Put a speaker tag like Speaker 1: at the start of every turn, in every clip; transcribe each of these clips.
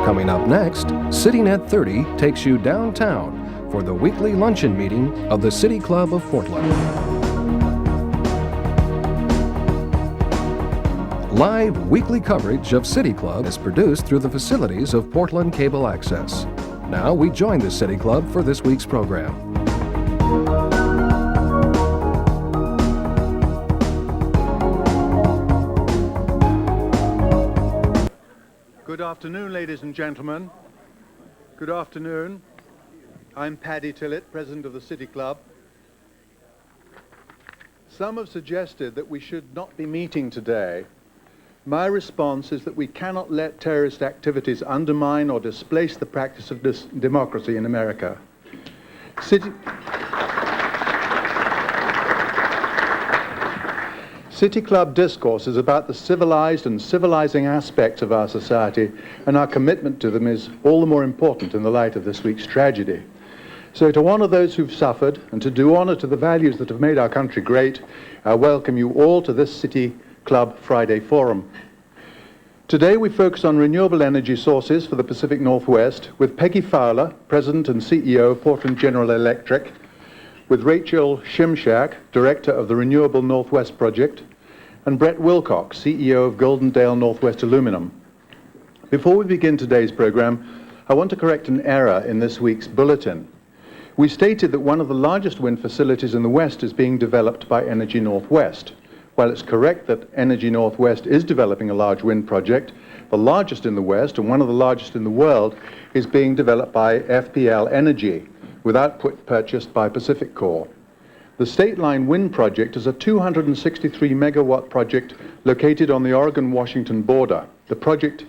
Speaker 1: Coming up next, Sitting at 30 takes you downtown for the weekly luncheon meeting of the City Club of Portland. Live weekly coverage of City Club is produced through the facilities of Portland Cable Access. Now we join the City Club for this week's program.
Speaker 2: Good afternoon, ladies and gentlemen. Good afternoon. I'm Paddy Tillett, President of the City Club. Some have suggested that we should not be meeting today. My response is that we cannot let terrorist activities undermine or displace the practice of democracy in America. City Club discourse is about the civilized and civilizing aspects of our society, and our commitment to them is all the more important in the light of this week's tragedy. So to honor those who've suffered and to do honor to the values that have made our country great, I welcome you all to this City Club Friday Forum. Today we focus on renewable energy sources for the Pacific Northwest with Peggy Fowler, President and CEO of Portland General Electric, with Rachel Shimshak, Director of the Renewable Northwest Project, and Brett Wilcox, CEO of Goldendale Northwest Aluminum. Before we begin today's program, I want to correct an error in this week's bulletin. We stated that one of the largest wind facilities in the West is being developed by Energy Northwest. While it's correct that Energy Northwest is developing a large wind project, the largest in the West and one of the largest in the world is being developed by FPL Energy, with output purchased by Pacific Core. The State Line Wind Project is a 263 megawatt project located on the Oregon-Washington border. The project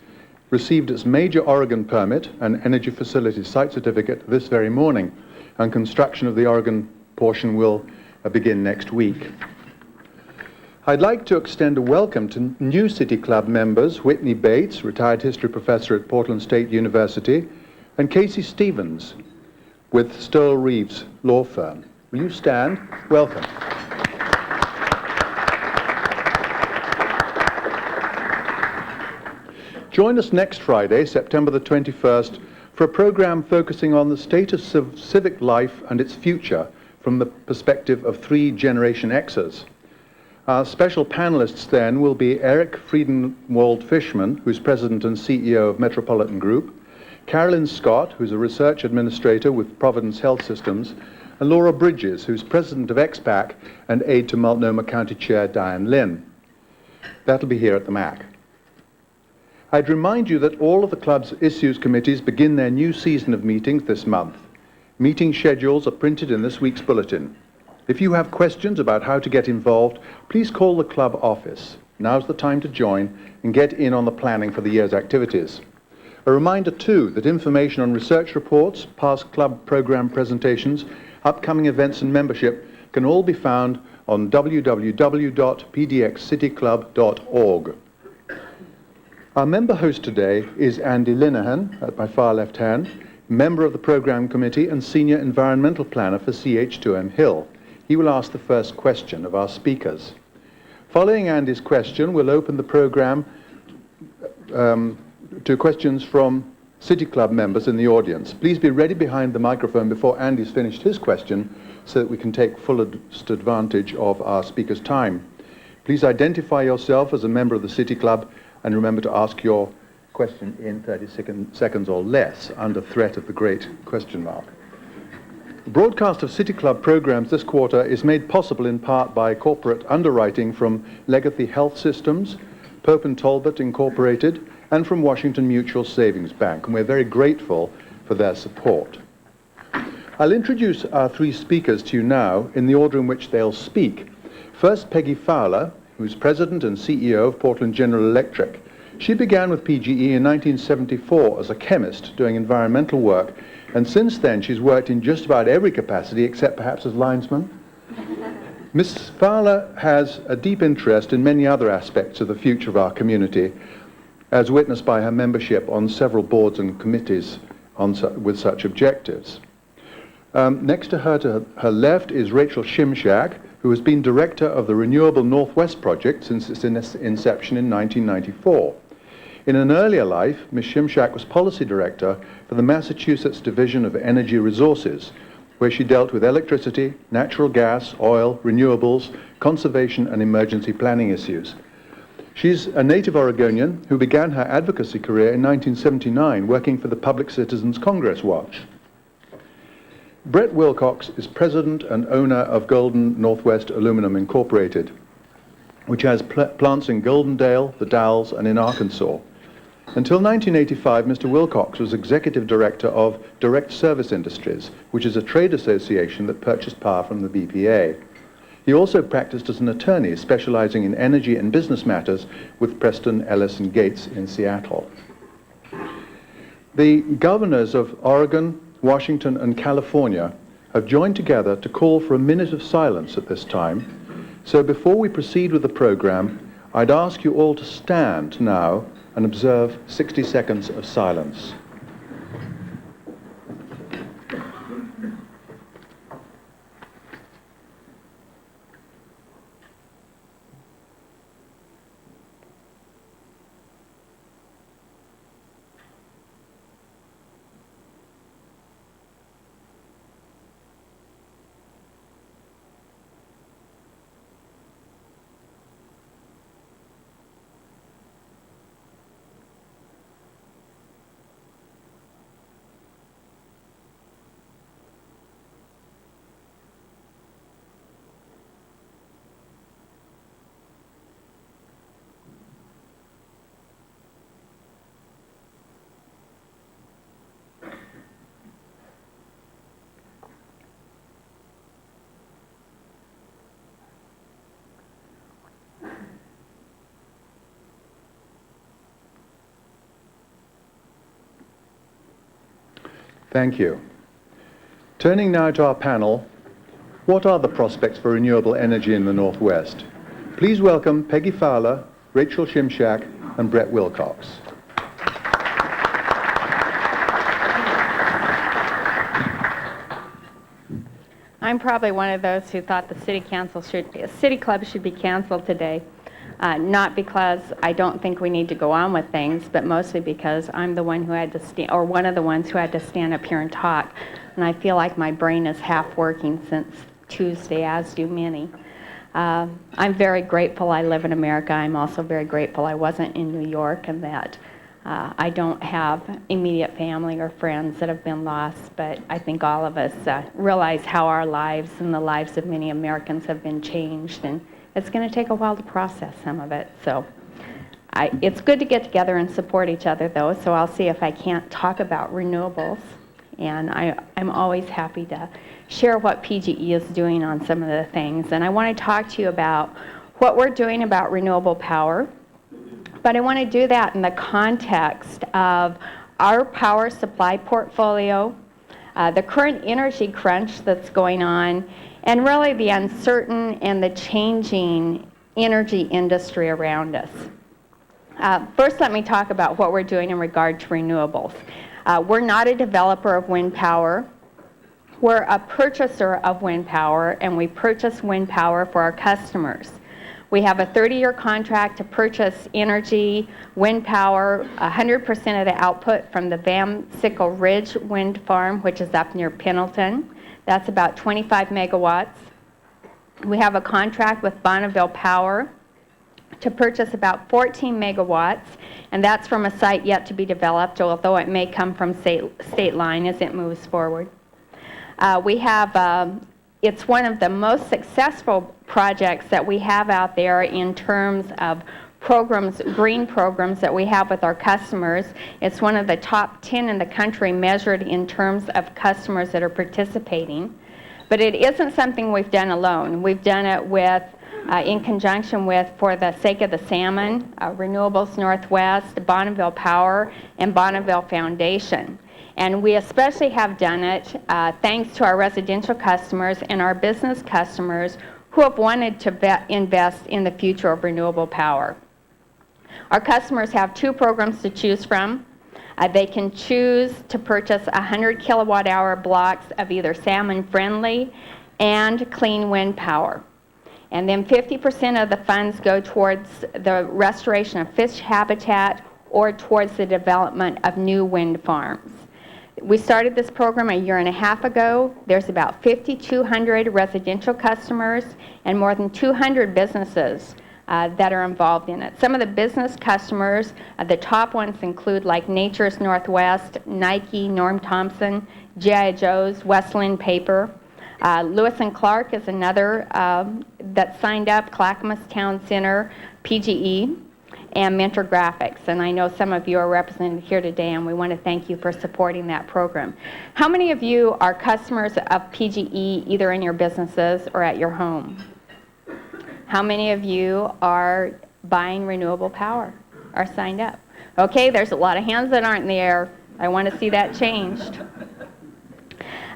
Speaker 2: received its major Oregon permit and Energy Facility Site Certificate this very morning, and construction of the Oregon portion will begin next week. I'd like to extend a welcome to new City Club members, Whitney Bates, retired history professor at Portland State University, and Casey Stevens with Stoll Reeves Law Firm. Will you stand? Welcome. Join us next Friday, September the 21st, for a program focusing on the status of civic life and its future from the perspective of three Generation Xers. Our special panelists then will be Eric Friedenwald-Fishman, who's President and CEO of Metropolitan Group, Carolyn Scott, who's a research administrator with Providence Health Systems, and Laura Bridges, who's President of XPAC and aide to Multnomah County Chair Diane Lynn. That'll be here at the MAC. I'd remind you that all of the club's issues committees begin their new season of meetings this month. Meeting schedules are printed in this week's bulletin. If you have questions about how to get involved, please call the club office. Now's the time to join and get in on the planning for the year's activities. A reminder too that information on research reports, past club program presentations, upcoming events and membership can all be found on www.pdxcityclub.org. Our member host today is Andy Linehan, at my far left hand, member of the program committee and senior environmental planner for CH2M Hill. He will ask the first question of our speakers. Following Andy's question, we'll open the program to questions from City Club members in the audience. Please be ready behind the microphone before Andy's finished his question so that we can take fullest advantage of our speaker's time. Please identify yourself as a member of the City Club and remember to ask your question in 30 seconds or less under threat of the great question mark. The broadcast of City Club programs this quarter is made possible in part by corporate underwriting from Legacy Health Systems, Pope & Talbot Incorporated, and from Washington Mutual Savings Bank, and we're very grateful for their support. I'll introduce our three speakers to you now in the order in which they'll speak. First, Peggy Fowler, who's President and CEO of Portland General Electric. She began with PGE in 1974 as a chemist doing environmental work, and since then she's worked in just about every capacity except perhaps as linesman. Ms. Fowler has a deep interest in many other aspects of the future of our community, as witnessed by her membership on several boards and committees with such objectives. Next to her left is Rachel Shimshak, who has been director of the Renewable Northwest Project since its inception in 1994. In an earlier life, Ms. Shimshak was policy director for the Massachusetts Division of Energy Resources, where she dealt with electricity, natural gas, oil, renewables, conservation, and emergency planning issues. She's a native Oregonian who began her advocacy career in 1979 working for the Public Citizens Congress Watch. Brett Wilcox is president and owner of Golden Northwest Aluminum Incorporated, which has plants in Goldendale, the Dalles, and in Arkansas. Until 1985, Mr. Wilcox was executive director of Direct Service Industries, which is a trade association that purchased power from the BPA. He also practiced as an attorney, specializing in energy and business matters with Preston, Ellis, and Gates in Seattle. The governors of Oregon, Washington, and California have joined together to call for a minute of silence at this time. So before we proceed with the program, I'd ask you all to stand now and observe 60 seconds of silence. Thank you. Turning now to our panel, what are the prospects for renewable energy in the Northwest? Please welcome Peggy Fowler, Rachel Shimshak, and Brett Wilcox.
Speaker 3: I'm probably one of those who thought the city club should be canceled today. Not because I don't think we need to go on with things, but mostly because I'm the one who had to stand, or one of the ones who had to stand up here and talk. And I feel like my brain is half working since Tuesday, as do many. I'm very grateful I live in America. I'm also very grateful I wasn't in New York, and that I don't have immediate family or friends that have been lost. But I think all of us realize how our lives and the lives of many Americans have been changed, and it's going to take a while to process some of it. So it's good to get together and support each other, though, so I'll see if I can't talk about renewables. And I'm always happy to share what PGE is doing on some of the things. And I want to talk to you about what we're doing about renewable power. But I want to do that in the context of our power supply portfolio, the current energy crunch that's going on, and really the uncertain and the changing energy industry around us. First, let me talk about what we're doing in regard to renewables. We're not a developer of wind power. We're a purchaser of wind power, and we purchase wind power for our customers. We have a 30-year contract to purchase energy, wind power, 100% of the output from the Van Sickle Ridge wind farm, which is up near Pendleton. That's about 25 megawatts. We have a contract with Bonneville Power to purchase about 14 megawatts, and that's from a site yet to be developed, although it may come from state line as it moves forward. It's one of the most successful projects that we have out there in terms of programs, green programs that we have with our customers. It's one of the top 10 in the country measured in terms of customers that are participating. But it isn't something we've done alone. We've done it with, in conjunction with, for the sake of the salmon, Renewables Northwest, Bonneville Power, and Bonneville Foundation. And we especially have done it thanks to our residential customers and our business customers who have wanted to invest in the future of renewable power. Our customers have two programs to choose from. They can choose to purchase 100 kilowatt hour blocks of either salmon friendly and clean wind power. And then 50% of the funds go towards the restoration of fish habitat or towards the development of new wind farms. We started this program a year and a half ago. There's about 5,200 residential customers and more than 200 businesses that are involved in it. Some of the business customers, the top ones include like Nature's Northwest, Nike, Norm Thompson, G.I. Joe's, Westland Paper. Lewis and Clark is another that signed up, Clackamas Town Center, PGE, and Mentor Graphics. And I know some of you are represented here today, and we want to thank you for supporting that program. How many of you are customers of PGE either in your businesses or at your home? How many of you are buying renewable power, are signed up? Okay, there's a lot of hands that aren't in the air. I want to see that changed.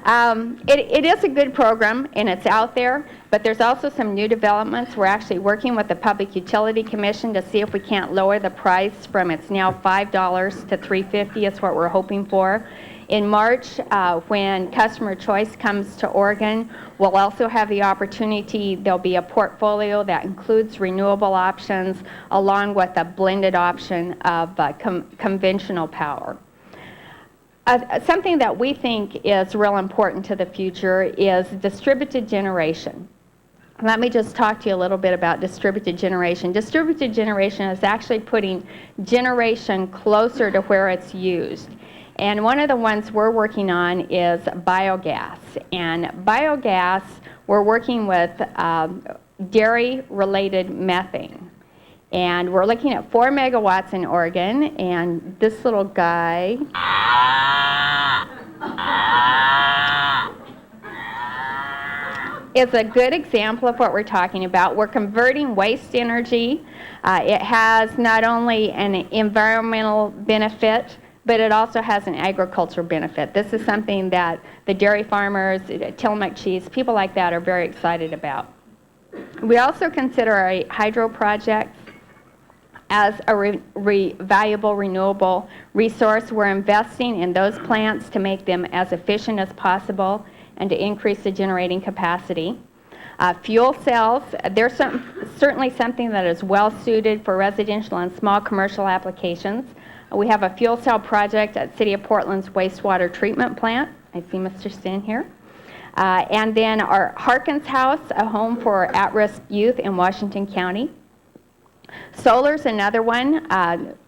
Speaker 3: It is a good program, and it's out there, but there's also some new developments. We're actually working with the Public Utility Commission to see if we can't lower the price from it's now $5 to $3.50 is what we're hoping for. In March, when customer choice comes to Oregon, we'll also have the opportunity, there'll be a portfolio that includes renewable options along with a blended option of conventional power. Something that we think is real important to the future is distributed generation. Let me just talk to you a little bit about distributed generation. Distributed generation is actually putting generation closer to where it's used. And one of the ones we're working on is biogas. And biogas, we're working with dairy-related methane. And we're looking at 4 megawatts in Oregon, and this little guy is a good example of what we're talking about. We're converting waste energy. It has not only an environmental benefit, but it also has an agricultural benefit. This is something that the dairy farmers, Tillamook cheese, people like that are very excited about. We also consider a hydro project as a valuable renewable resource. We're investing in those plants to make them as efficient as possible and to increase the generating capacity. Fuel cells, they're certainly something that is well suited for residential and small commercial applications. We have a fuel cell project at City of Portland's wastewater treatment plant. I see Mr. Stin here. And then our Harkins House, a home for at-risk youth in Washington County. Solar's another one.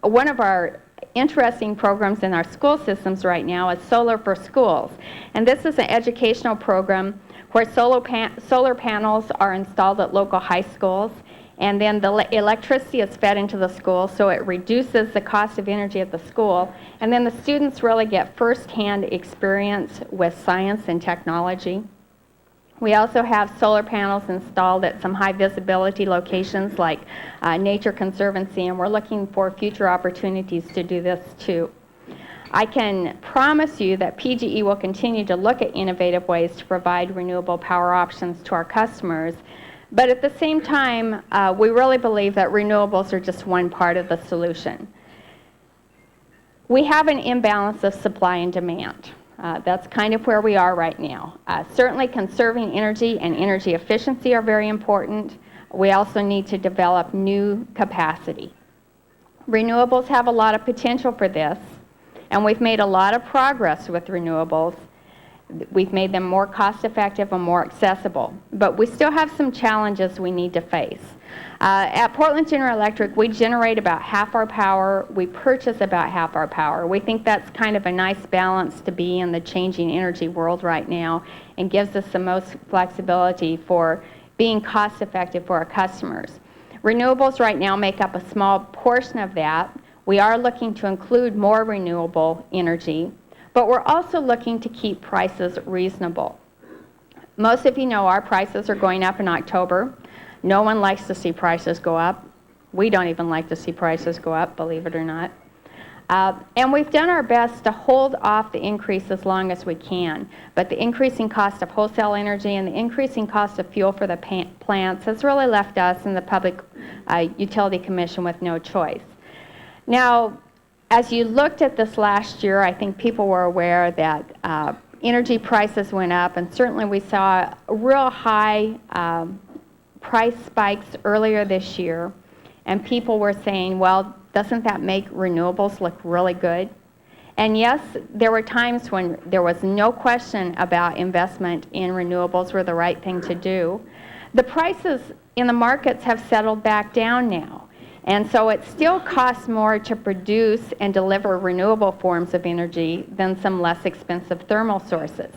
Speaker 3: One of our interesting programs in our school systems right now is Solar for Schools. And this is an educational program where solar panels are installed at local high schools, and then the electricity is fed into the school, so it reduces the cost of energy at the school. And then the students really get first-hand experience with science and technology. We also have solar panels installed at some high visibility locations like Nature Conservancy, and we're looking for future opportunities to do this too. I can promise you that PGE will continue to look at innovative ways to provide renewable power options to our customers, but at the same time, we really believe that renewables are just one part of the solution. We have an imbalance of supply and demand. That's kind of where we are right now. Certainly conserving energy and energy efficiency are very important. We also need to develop new capacity. Renewables have a lot of potential for this, and we've made a lot of progress with renewables. We've made them more cost-effective and more accessible, but we still have some challenges we need to face. At Portland General Electric, we generate about half our power. We purchase about half our power. We think that's kind of a nice balance to be in the changing energy world right now and gives us the most flexibility for being cost-effective for our customers. Renewables right now make up a small portion of that. We are looking to include more renewable energy, but we're also looking to keep prices reasonable. Most of you know our prices are going up in October. No one likes to see prices go up. We don't even like to see prices go up, believe it or not. And we've done our best to hold off the increase as long as we can. But the increasing cost of wholesale energy and the increasing cost of fuel for the plants has really left us and the Public Utility Commission with no choice. Now, as you looked at this last year, I think people were aware that energy prices went up, and certainly we saw real high price spikes earlier this year, and people were saying, well, Doesn't that make renewables look really good? And yes, there were times when there was no question about investment in renewables were the right thing to do. The prices in the markets have settled back down now. And so it still costs more to produce and deliver renewable forms of energy than some less expensive thermal sources.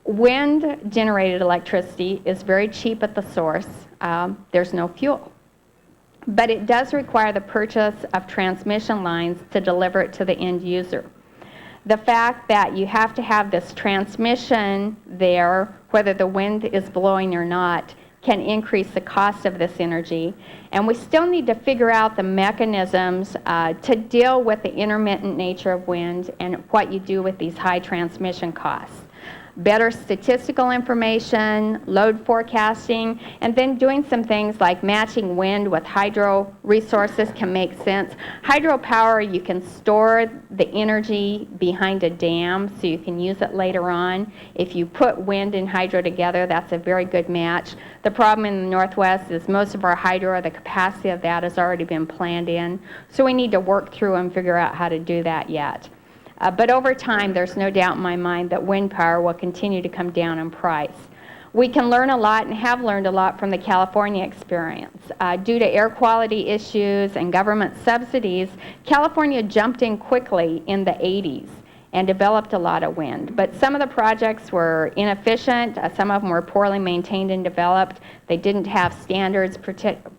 Speaker 3: Wind-generated electricity is very cheap at the source. There's no fuel. But it does require the purchase of transmission lines to deliver it to the end user. The fact that you have to have this transmission there, whether the wind is blowing or not, can increase the cost of this energy. And we still need to figure out the mechanisms to deal with the intermittent nature of wind and what you do with these high transmission costs. Better statistical information, load forecasting, and then doing some things like matching wind with hydro resources can make sense. Hydropower, you can store the energy behind a dam so you can use it later on. If you put wind and hydro together, that's a very good match. The problem in the Northwest is most of our hydro, the capacity of that has already been planned in, so we need to work through and figure out how to do that yet. But over time, there's no doubt in my mind that wind power will continue to come down in price. We can learn a lot and have learned a lot from the California experience. Due to air quality issues and government subsidies, California jumped in quickly in the 80s and developed a lot of wind. But some of the projects were inefficient, some of them were poorly maintained and developed. They didn't have standards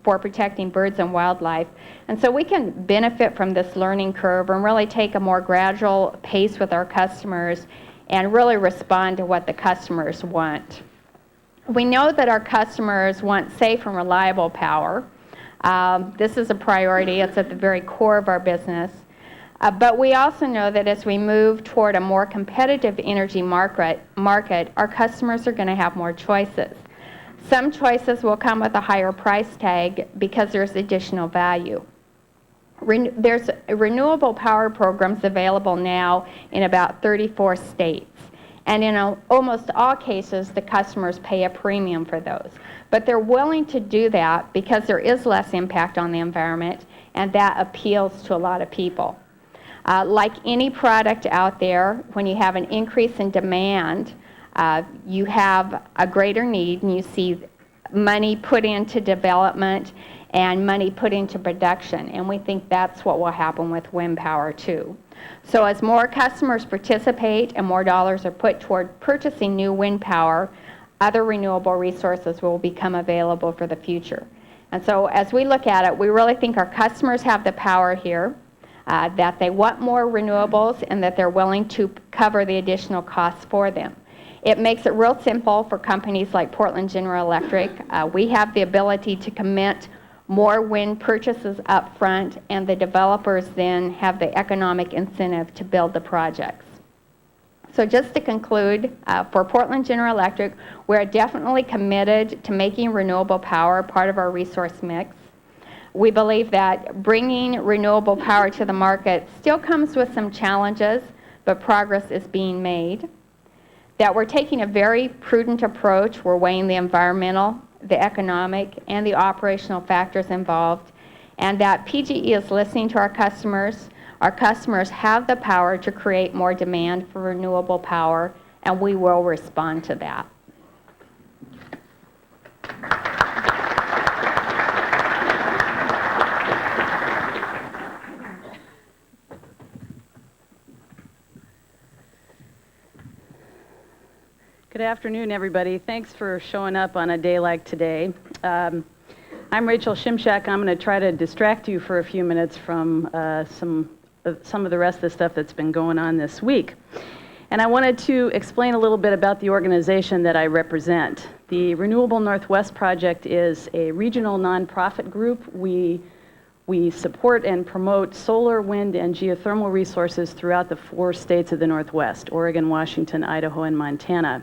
Speaker 3: for protecting birds and wildlife. And so we can benefit from this learning curve and really take a more gradual pace with our customers and really respond to what the customers want. We know that our customers want safe and reliable power. This is a priority. It's at the very core of our business. But we also know that as we move toward a more competitive energy market, our customers are going to have more choices. Some choices will come with a higher price tag because there's additional value. There's renewable power programs available now in about 34 states. And in almost all cases, the customers pay a premium for those. But they're willing to do that because there is less impact on the environment, and that appeals to a lot of people. Like any product out there, when you have an increase in demand, you have a greater need, and you see money put into development and money put into production. And we think that's what will happen with wind power too. So as more customers participate and more dollars are put toward purchasing new wind power, other renewable resources will become available for the future. And so as we look at it, we really think our customers have the power here, that they want more renewables and that they're willing to cover the additional costs for them. It makes it real simple for companies like Portland General Electric. We have the ability to commit more wind purchases up front, and the developers then have the economic incentive to build the projects. So just to conclude, for Portland General Electric, we're definitely committed to making renewable power part of our resource mix. We believe that bringing renewable power to the market still comes with some challenges, but progress is being made. That we're taking a very prudent approach. We're weighing the environmental, the economic, and the operational factors involved, and that PGE is listening to our customers. Our customers have the power to create more demand for renewable power, and we will respond to that.
Speaker 4: Good afternoon, everybody. Thanks for showing up on a day like today. I'm Rachel Shimshak. I'm going to try to distract you for a few minutes from some of the rest of the stuff that's been going on this week. And I wanted to explain a little bit about the organization that I represent. The Renewable Northwest Project is a regional nonprofit group. We support and promote solar, wind, and geothermal resources throughout the 4 states of the Northwest: Oregon, Washington, Idaho, and Montana.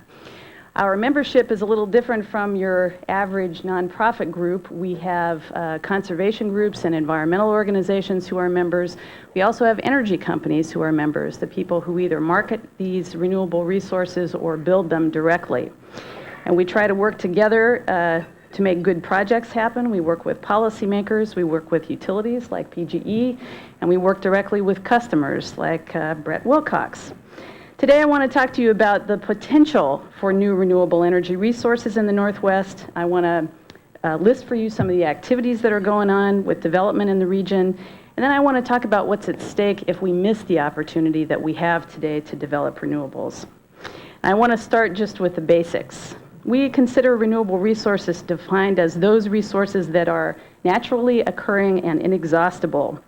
Speaker 4: Our membership is a little different from your average nonprofit group. We have conservation groups and environmental organizations who are members. We also have energy companies who are members, the people who either market these renewable resources or build them directly. And we try to work together To make good projects happen, we work with policymakers, we work with utilities like PGE, and we work directly with customers like Brett Wilcox. Today I want to talk to you about the potential for new renewable energy resources in the Northwest. I want to list for you some of the activities that are going on with development in the region, and then I want to talk about what's at stake if we miss the opportunity that we have today to develop renewables. I want to start just with the basics. We consider renewable resources defined as those resources that are naturally occurring and inexhaustible.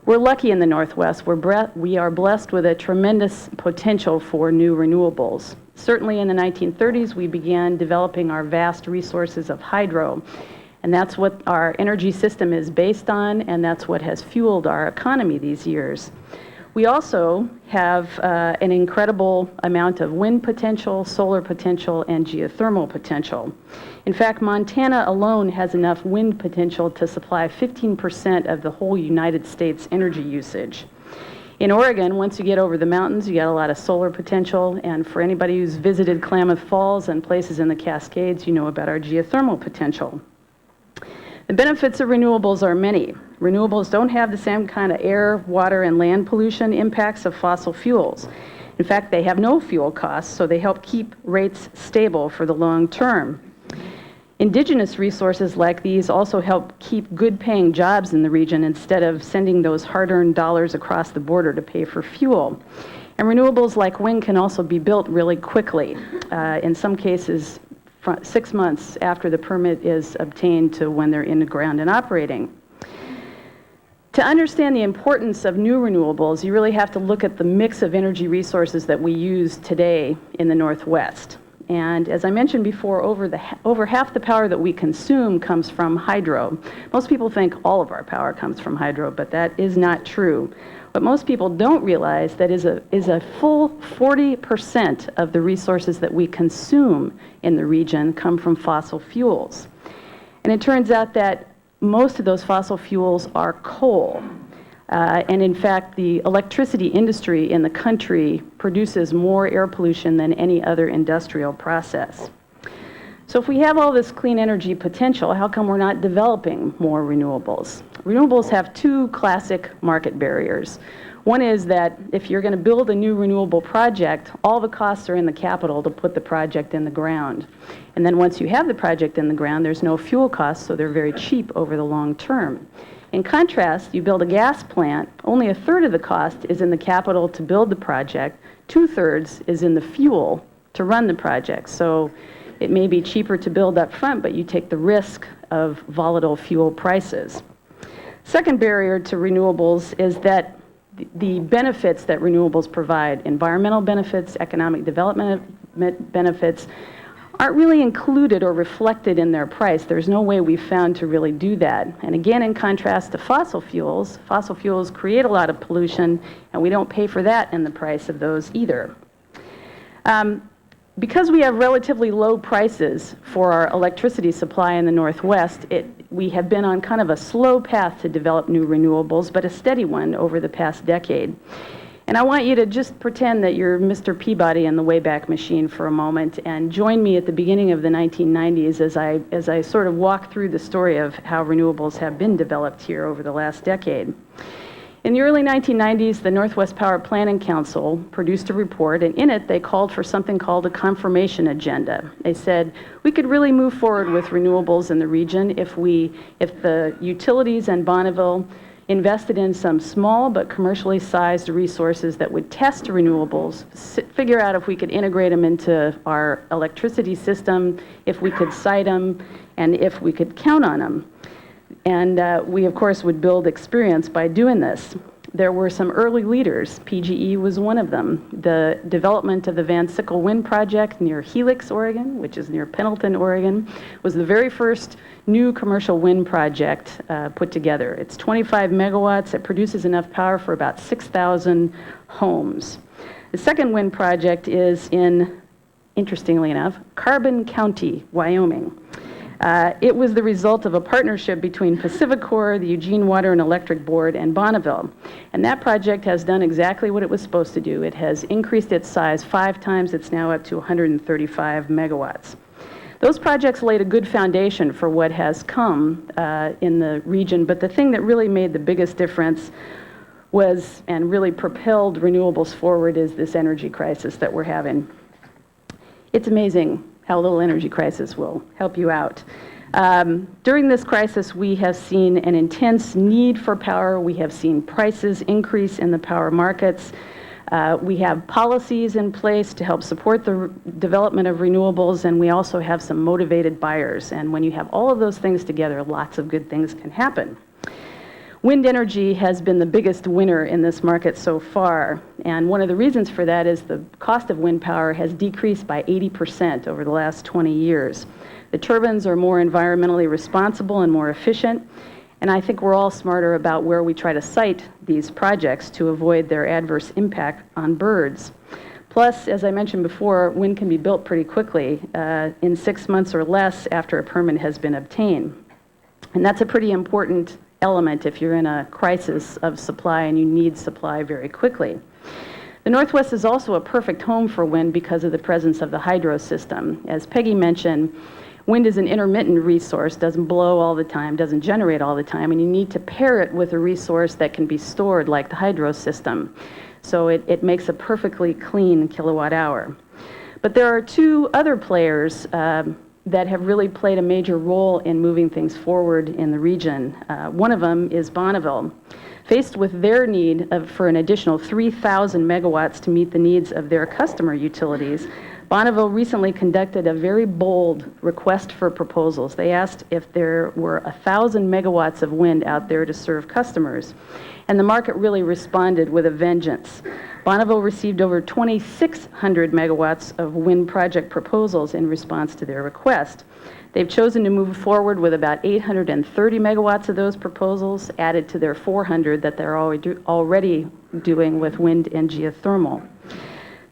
Speaker 4: We're lucky in the Northwest. We are blessed with a tremendous potential for new renewables. Certainly in the 1930s, we began developing our vast resources of hydro, and that's what our energy system is based on, and that's what has fueled our economy these years. We also have an incredible amount of wind potential, solar potential, and geothermal potential. In fact, Montana alone has enough wind potential to supply 15% of the whole United States energy usage. In Oregon, once you get over the mountains, you got a lot of solar potential, and for anybody who's visited Klamath Falls and places in the Cascades, you know about our geothermal potential. The benefits of renewables are many. Renewables don't have the same kind of air, water, and land pollution impacts of fossil fuels. In fact, they have no fuel costs, so they help keep rates stable for the long term. Indigenous resources like these also help keep good-paying jobs in the region instead of sending those hard-earned dollars across the border to pay for fuel. And renewables like wind can also be built really quickly. In some cases, 6 months after the permit is obtained to when they're in the ground and operating. To understand the importance of new renewables, you really have to look at the mix of energy resources that we use today in the Northwest. And as I mentioned before, over half the power that we consume comes from hydro. Most people think all of our power comes from hydro, but that is not true. What most people don't realize that is a full 40% of the resources that we consume in the region come from fossil fuels. And it turns out that most of those fossil fuels are coal. And in fact, the electricity industry in the country produces more air pollution than any other industrial process. So if we have all this clean energy potential, how come we're not developing more renewables? Renewables have two classic market barriers. One is that if you're going to build a new renewable project, all the costs are in the capital to put the project in the ground. And then once you have the project in the ground, there's no fuel costs, so they're very cheap over the long term. In contrast, you build a gas plant, only a third of the cost is in the capital to build the project, 2/3 is in the fuel to run the project. So it may be cheaper to build up front, but you take the risk of volatile fuel prices. Second barrier to renewables is that the benefits that renewables provide, environmental benefits, economic development benefits, aren't really included or reflected in their price. There's no way we've found to really do that. And again, in contrast to fossil fuels create a lot of pollution, and we don't pay for that in the price of those either. Because we have relatively low prices for our electricity supply in the Northwest, we have been on kind of a slow path to develop new renewables, but a steady one over the past decade. And I want you to just pretend that you're Mr. Peabody in the Wayback Machine for a moment and join me at the beginning of the 1990s as I sort of walk through the story of how renewables have been developed here over the last decade. In the early 1990s, the Northwest Power Planning Council produced a report, and in it they called for something called a confirmation agenda. They said we could really move forward with renewables in the region if the utilities and Bonneville invested in some small but commercially sized resources that would test renewables, figure out if we could integrate them into our electricity system, if we could site them, and if we could count on them. And we, of course, would build experience by doing this. There were some early leaders. PGE was one of them. The development of the Van Sickle Wind Project near Helix, Oregon, which is near Pendleton, Oregon, was the very first new commercial wind project put together. It's 25 megawatts. It produces enough power for about 6,000 homes. The second wind project is in, interestingly enough, Carbon County, Wyoming. It was the result of a partnership between PacifiCorp, the Eugene Water and Electric Board, and Bonneville. And that project has done exactly what it was supposed to do. It has increased its size 5 times. It's now up to 135 megawatts. Those projects laid a good foundation for what has come in the region, but the thing that really made the biggest difference was, and really propelled renewables forward, is this energy crisis that we're having. It's amazing how a little energy crisis will help you out. During this crisis, we have seen an intense need for power. We have seen prices increase in the power markets. We have policies in place to help support the development of renewables, and we also have some motivated buyers. And when you have all of those things together, lots of good things can happen. Wind energy has been the biggest winner in this market so far, and one of the reasons for that is the cost of wind power has decreased by 80% over the last 20 years. The turbines are more environmentally responsible and more efficient, and I think we're all smarter about where we try to site these projects to avoid their adverse impact on birds. Plus, as I mentioned before, wind can be built pretty quickly, in 6 months or less after a permit has been obtained. And that's a pretty important element if you're in a crisis of supply and you need supply very quickly. The Northwest is also a perfect home for wind because of the presence of the hydro system. As Peggy mentioned, wind is an intermittent resource, doesn't blow all the time, doesn't generate all the time, and you need to pair it with a resource that can be stored like the hydro system. So it makes a perfectly clean kilowatt hour. But there are two other players that have really played a major role in moving things forward in the region. One of them is Bonneville. Faced with their need for an additional 3,000 megawatts to meet the needs of their customer utilities, Bonneville recently conducted a very bold request for proposals. They asked if there were 1,000 megawatts of wind out there to serve customers, and the market really responded with a vengeance. Bonneville received over 2,600 megawatts of wind project proposals in response to their request. They've chosen to move forward with about 830 megawatts of those proposals, added to their 400 that they're already doing with wind and geothermal.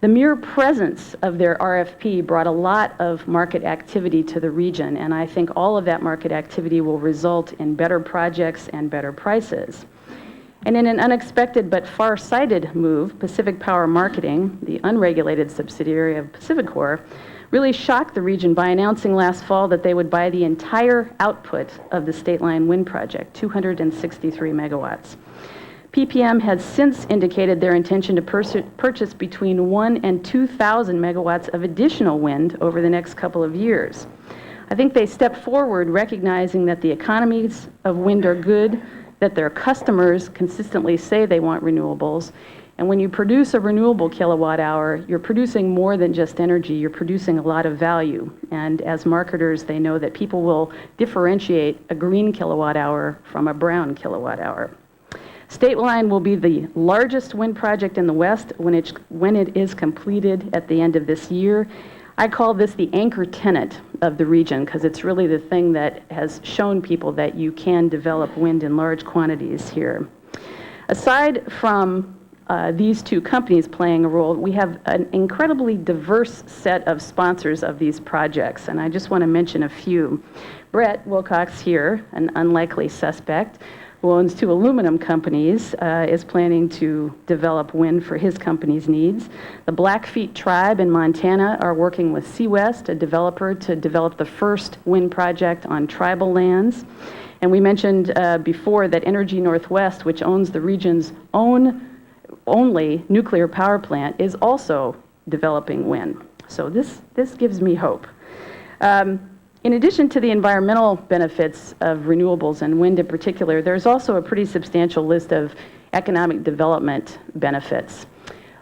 Speaker 4: The mere presence of their RFP brought a lot of market activity to the region, and I think all of that market activity will result in better projects and better prices. And in an unexpected but far-sighted move, Pacific Power Marketing, the unregulated subsidiary of PacifiCorp, really shocked the region by announcing last fall that they would buy the entire output of the State Line Wind Project, 263 megawatts. PPM has since indicated their intention to purchase between 1,000 and 2,000 megawatts of additional wind over the next couple of years. I think they stepped forward recognizing that the economies of wind are good, that their customers consistently say they want renewables, and when you produce a renewable kilowatt hour, you're producing more than just energy, you're producing a lot of value. And as marketers, they know that people will differentiate a green kilowatt hour from a brown kilowatt hour. State Line will be the largest wind project in the West when it is completed at the end of this year. I call this the anchor tenant of the region because it's really the thing that has shown people that you can develop wind in large quantities here. Aside from these two companies playing a role, we have an incredibly diverse set of sponsors of these projects, and I just want to mention a few. Brett Wilcox here, an unlikely suspect, who owns two aluminum companies, is planning to develop wind for his company's needs. The Blackfeet tribe in Montana are working with Seawest, a developer, to develop the first wind project on tribal lands. And we mentioned before that Energy Northwest, which owns the region's only nuclear power plant, is also developing wind. So this gives me hope. In addition to the environmental benefits of renewables and wind in particular, there's also a pretty substantial list of economic development benefits.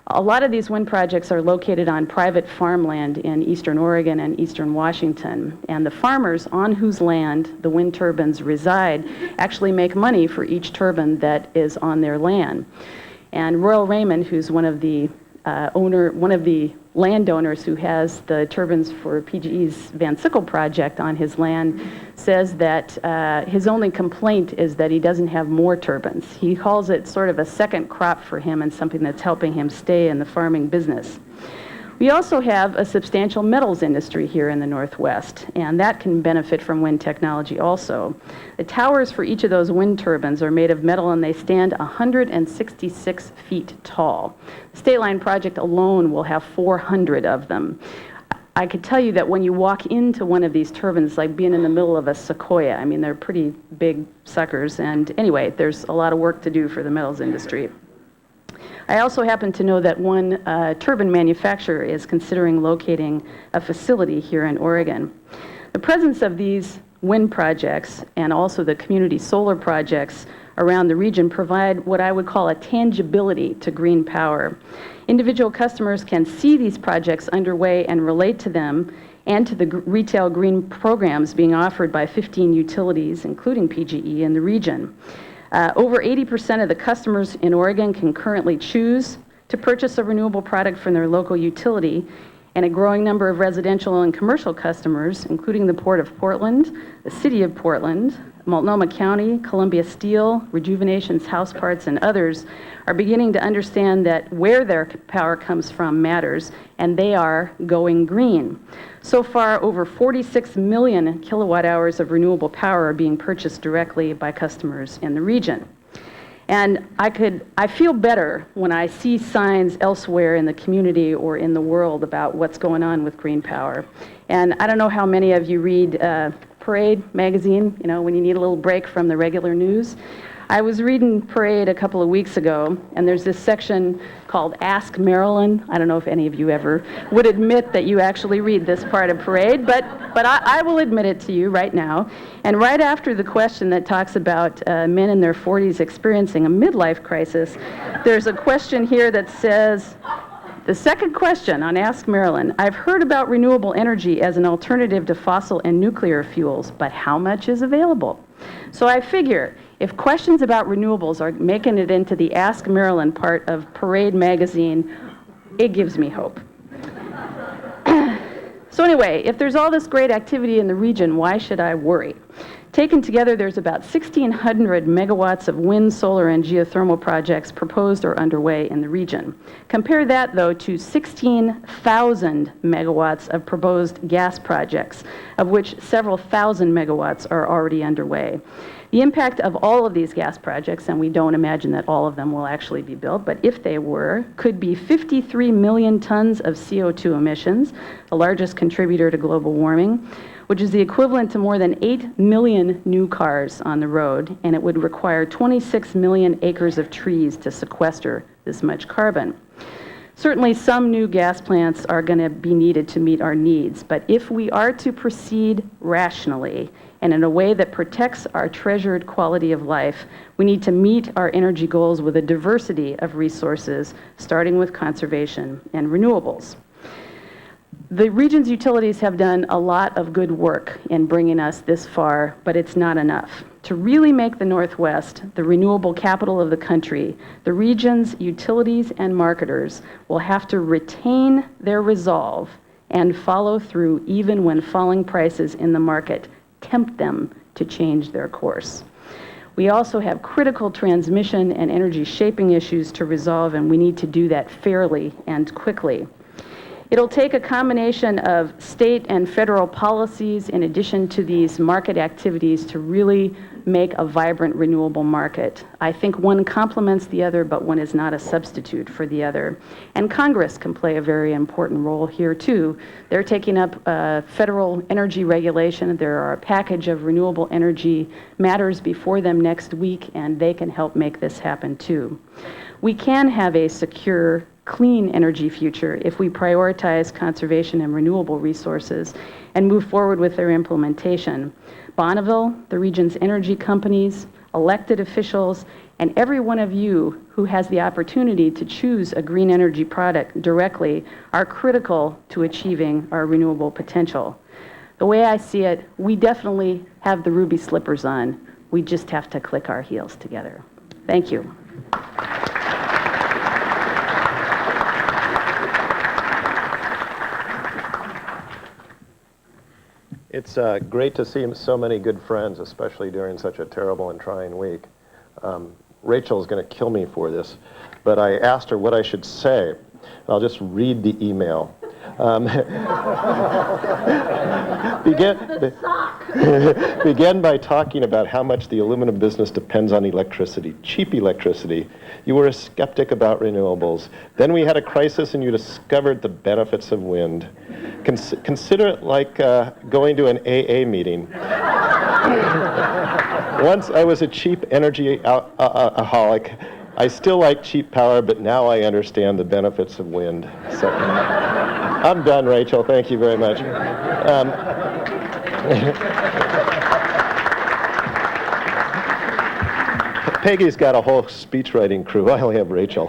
Speaker 4: A lot of these wind projects are located on private farmland in eastern Oregon and eastern Washington, and the farmers on whose land the wind turbines reside actually make money for each turbine that is on their land. And Royal Raymond, who's one of the landowners who has the turbines for PGE's Van Sickle project on his land, says that his only complaint is that he doesn't have more turbines. He calls it sort of a second crop for him and something that's helping him stay in the farming business. We also have a substantial metals industry here in the Northwest, and that can benefit from wind technology also. The towers for each of those wind turbines are made of metal, and they stand 166 feet tall. The State Line project alone will have 400 of them. I could tell you that when you walk into one of these turbines, it's like being in the middle of a sequoia. I mean, they're pretty big suckers. And anyway, there's a lot of work to do for the metals industry. I also happen to know that one turbine manufacturer is considering locating a facility here in Oregon. The presence of these wind projects and also the community solar projects around the region provide what I would call a tangibility to green power. Individual customers can see these projects underway and relate to them and to the retail green programs being offered by 15 utilities, including PGE, in the region. Over 80% of the customers in Oregon can currently choose to purchase a renewable product from their local utility, and a growing number of residential and commercial customers, including the Port of Portland, the City of Portland, Multnomah County, Columbia Steel, Rejuvenation's House Parts, and others, are beginning to understand that where their power comes from matters, and they are going green. So far, over 46 million kilowatt hours of renewable power are being purchased directly by customers in the region. And I feel better when I see signs elsewhere in the community or in the world about what's going on with green power. And I don't know how many of you read Parade magazine, you know, when you need a little break from the regular news. I was reading Parade a couple of weeks ago, and there's this section called Ask Marilyn. I don't know if any of you ever would admit that you actually read this part of Parade, but I will admit it to you right now. And right after the question that talks about men in their 40s experiencing a midlife crisis, there's a question here that says, the second question on Ask Marilyn, I've heard about renewable energy as an alternative to fossil and nuclear fuels, but how much is available? So I figure if questions about renewables are making it into the Ask Marilyn part of Parade magazine, it gives me hope. So anyway, if there's all this great activity in the region, why should I worry? Taken together, there's about 1,600 megawatts of wind, solar, and geothermal projects proposed or underway in the region. Compare that, though, to 16,000 megawatts of proposed gas projects, of which several thousand megawatts are already underway. The impact of all of these gas projects, and we don't imagine that all of them will actually be built, but if they were, could be 53 million tons of CO2 emissions, the largest contributor to global warming, which is the equivalent to more than 8 million new cars on the road, and it would require 26 million acres of trees to sequester this much carbon. Certainly some new gas plants are going to be needed to meet our needs, but if we are to proceed rationally and in a way that protects our treasured quality of life, we need to meet our energy goals with a diversity of resources, starting with conservation and renewables. The region's utilities have done a lot of good work in bringing us this far, but it's not enough. To really make the Northwest the renewable capital of the country, the region's utilities and marketers will have to retain their resolve and follow through even when falling prices in the market tempt them to change their course. We also have critical transmission and energy shaping issues to resolve, and we need to do that fairly and quickly. It'll take a combination of state and federal policies in addition to these market activities to really make a vibrant renewable market. I think one complements the other, but one is not a substitute for the other. And Congress can play a very important role here too. They're taking up federal energy regulation. There are a package of renewable energy matters before them next week, and they can help make this happen too. We can have a secure, clean energy future if we prioritize conservation and renewable resources and move forward with their implementation. Bonneville, the region's energy companies, elected officials, and every one of you who has the opportunity to choose a green energy product directly are critical to achieving our renewable potential. The way I see it, we definitely have the ruby slippers on. We just have to click our heels together. Thank you.
Speaker 5: It's great to see so many good friends, especially during such a terrible and trying week. Rachel's going to kill me for this, but I asked her what I should say. I'll just read the email. Begin by talking about how much the aluminum business depends on electricity, cheap electricity. You were a skeptic about renewables. Then we had a crisis and you discovered the benefits of wind. Consider it like going to an AA meeting. Once I was a cheap energy aholic. I still like cheap power, but now I understand the benefits of wind. So, I'm done, Rachel. Thank you very much. Peggy's got a whole speech writing crew. I only have Rachel.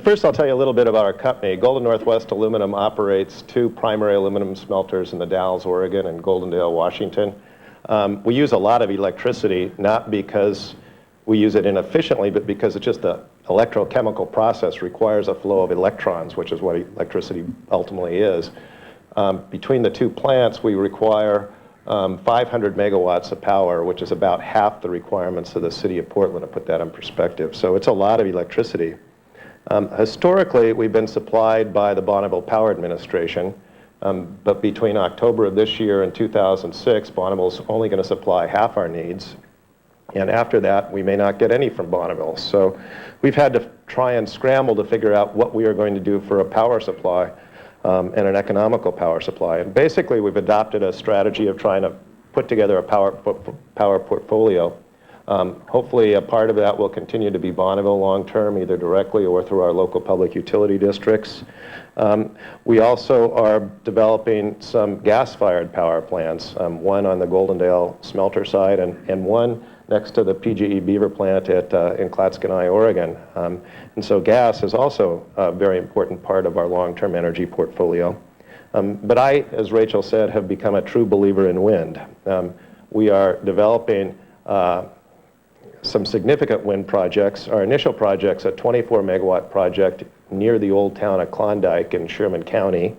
Speaker 5: First, I'll tell you a little bit about our company. Golden Northwest Aluminum operates 2 primary aluminum smelters in the Dalles, Oregon, and Goldendale, Washington. We use a lot of electricity, not because we use it inefficiently, but because it's just the electrochemical process requires a flow of electrons, which is what electricity ultimately is. Between the 2 plants, we require 500 megawatts of power, which is about half the requirements of the city of Portland, to put that in perspective. So it's a lot of electricity. Historically, we've been supplied by the Bonneville Power Administration, but between October of this year and 2006, Bonneville's only going to supply half our needs. And after that, we may not get any from Bonneville. So we've had to try and scramble to figure out what we are going to do for a power supply and an economical power supply. And basically, we've adopted a strategy of trying to put together a power portfolio. Hopefully, a part of that will continue to be Bonneville long-term, either directly or through our local public utility districts. We also are developing some gas-fired power plants, one on the Goldendale smelter side and one next to the PGE Beaver plant in Clatskanie, Oregon. And so gas is also a very important part of our long-term energy portfolio. But I, as Rachel said, have become a true believer in wind. We are developing some significant wind projects. Our initial project's a 24 megawatt project near the old town of Klondike in Sherman County.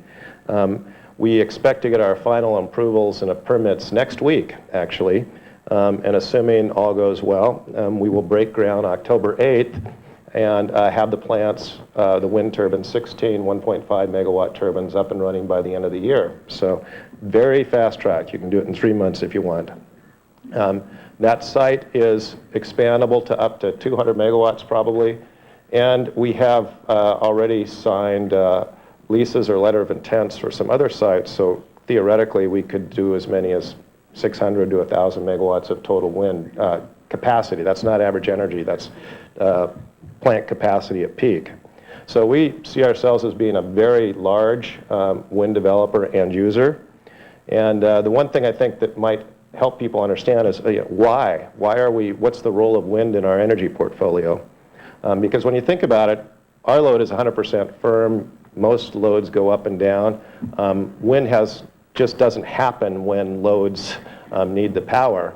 Speaker 5: We expect to get our final approvals and permits next week, actually. And assuming all goes well, we will break ground October 8th and have the plants, the wind turbines, 16 1.5 megawatt turbines up and running by the end of the year. So very fast track. You can do it in 3 months if you want. That site is expandable to up to 200 megawatts probably. And we have already signed leases or letter of intents for some other sites. So theoretically, we could do as many as 600 to 1,000 megawatts of total wind capacity. That's not average energy. That's plant capacity at peak. So we see ourselves as being a very large wind developer and user. And the one thing I think that might help people understand is why? Why are we, what's the role of wind in our energy portfolio? Because when you think about it, our load is 100% firm. Most loads go up and down. Wind just doesn't happen when loads need the power.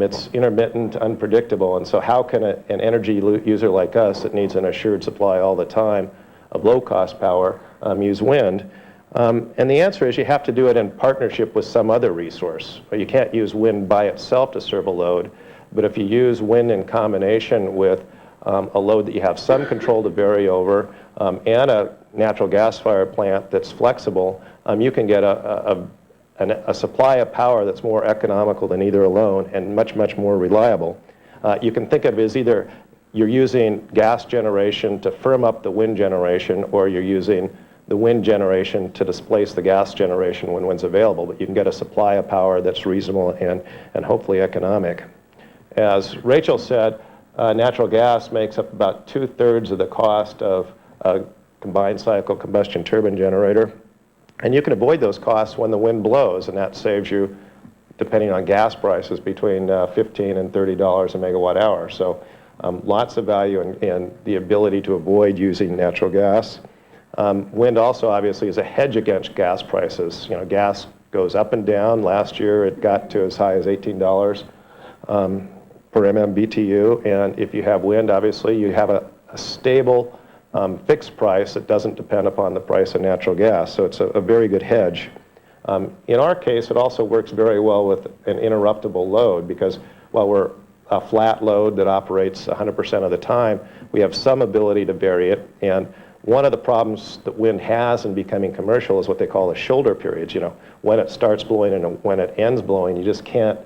Speaker 5: It's intermittent, unpredictable, and so how can an energy user like us that needs an assured supply all the time of low-cost power use wind? And the answer is you have to do it in partnership with some other resource. You can't use wind by itself to serve a load, but if you use wind in combination with a load that you have some control to vary over and a natural gas-fired plant that's flexible, you can get a supply of power that's more economical than either alone and much, much more reliable. You can think of it as either you're using gas generation to firm up the wind generation, or you're using the wind generation to displace the gas generation when wind's available, but you can get a supply of power that's reasonable and hopefully economic. As Rachel said, natural gas makes up about 2/3 of the cost of a combined cycle combustion turbine generator. And you can avoid those costs when the wind blows, and that saves you, depending on gas prices, between $15 and $30 a megawatt hour. So lots of value in the ability to avoid using natural gas. Wind also obviously is a hedge against gas prices. You know, gas goes up and down. Last year it got to as high as $18 per MMBTU, and if you have wind, obviously you have a stable fixed price that doesn't depend upon the price of natural gas, so it's a very good hedge. In our case, it also works very well with an interruptible load, because while we're a flat load that operates 100% of the time. We have some ability to vary it, and one of the problems that wind has in becoming commercial is what they call the shoulder periods. You know, when it starts blowing and when it ends blowing, you just can't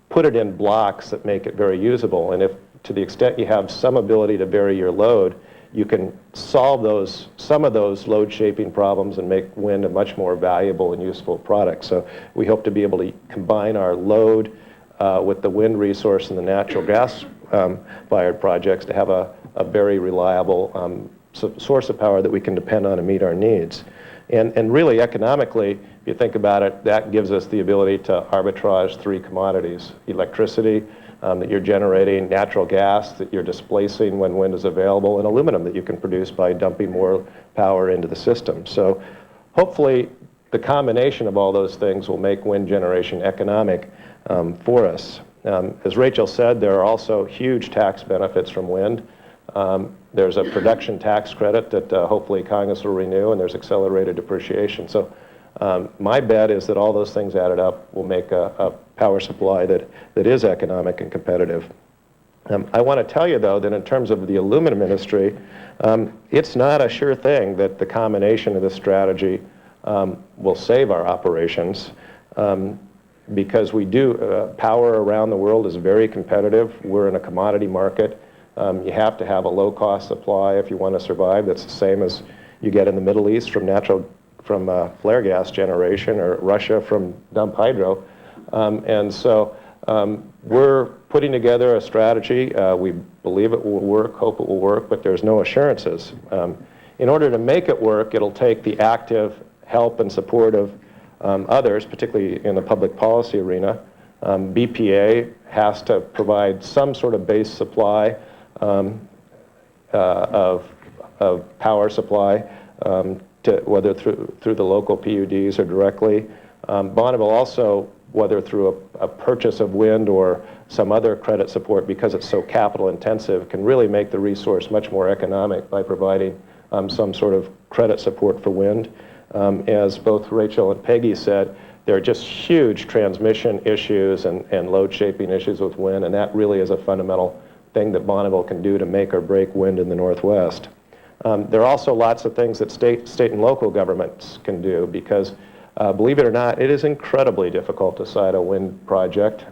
Speaker 5: put it in blocks that make it very usable. And if, to the extent you have some ability to vary your load, you can solve some of those load shaping problems and make wind a much more valuable and useful product. So we hope to be able to combine our load with the wind resource and the natural gas fired projects to have a very reliable source of power that we can depend on and meet our needs. And really economically, if you think about it, that gives us the ability to arbitrage three commodities: electricity that you're generating, natural gas that you're displacing when wind is available, and aluminum that you can produce by dumping more power into the system. So hopefully the combination of all those things will make wind generation economic for us. As Rachel said, there are also huge tax benefits from wind. There's a production tax credit that hopefully Congress will renew, and there's accelerated depreciation. So my bet is that all those things added up will make a power supply that is economic and competitive. I want to tell you, though, that in terms of the aluminum industry, it's not a sure thing that the combination of this strategy will save our operations, because we do, power around the world is very competitive. We're in a commodity market. You have to have a low-cost supply if you want to survive. That's the same as you get in the Middle East from flare gas generation, or Russia from dump hydro. And so we're putting together a strategy. We believe it will work, hope it will work, but there's no assurances. In order to make it work, it'll take the active help and support of others, particularly in the public policy arena. BPA has to provide some sort of base supply of power supply, whether through the local PUDs or directly. Bonneville also, whether through a purchase of wind or some other credit support, because it's so capital intensive, can really make the resource much more economic by providing some sort of credit support for wind. As both Rachel and Peggy said, there are just huge transmission issues and load shaping issues with wind, and that really is a fundamental thing that Bonneville can do to make or break wind in the Northwest. There are also lots of things that state and local governments can do, because believe it or not, it is incredibly difficult to site a wind project.